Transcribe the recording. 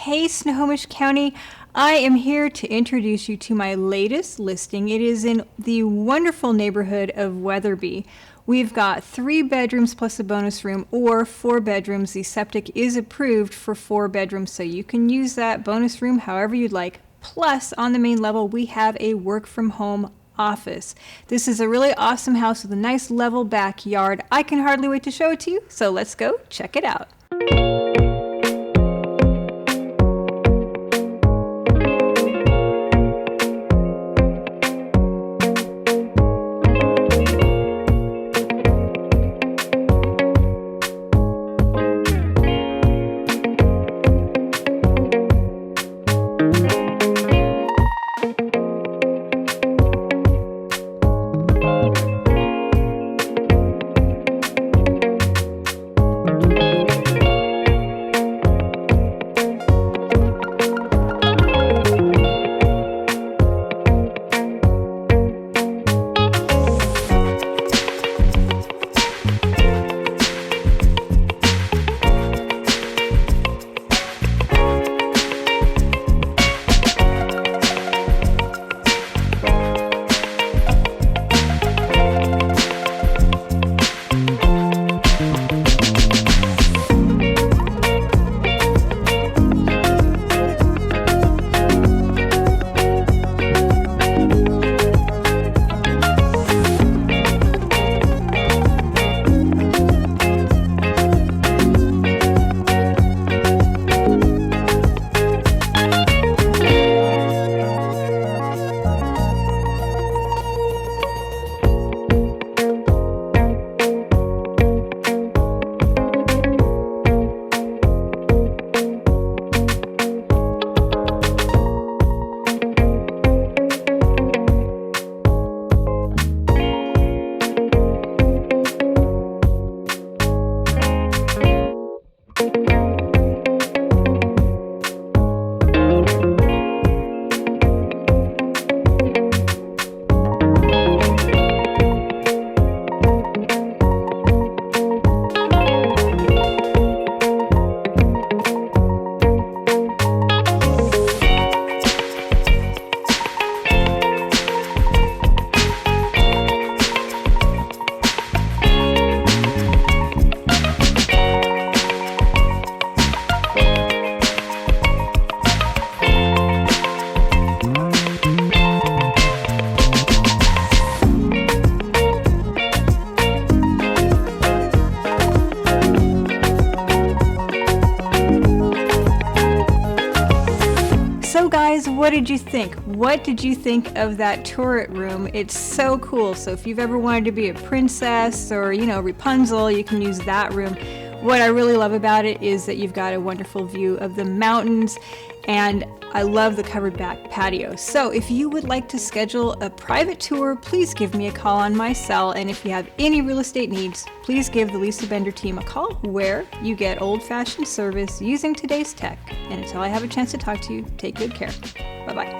Hey Snohomish County, I am here to introduce you to my latest listing. It is in the wonderful neighborhood of Weatherby. We've got 3 bedrooms plus a bonus room, or 4 bedrooms. The septic is approved for 4 bedrooms, so you can use that bonus room however you'd like. Plus, on the main level, we have a work from home office. This is a really awesome house with a nice level backyard. I can hardly wait to show it to you, so let's go check it out. So guys, what did you think? What did you think of that turret room? It's so cool. So if you've ever wanted to be a princess or, Rapunzel, you can use that room. What I really love about it is that you've got a wonderful view of the mountains, and I love the covered back patio. So if you would like to schedule a private tour, please give me a call on my cell. And if you have any real estate needs, please give the Lisa Bender team a call, where you get old-fashioned service using today's tech. And until I have a chance to talk to you, take good care. Bye-bye.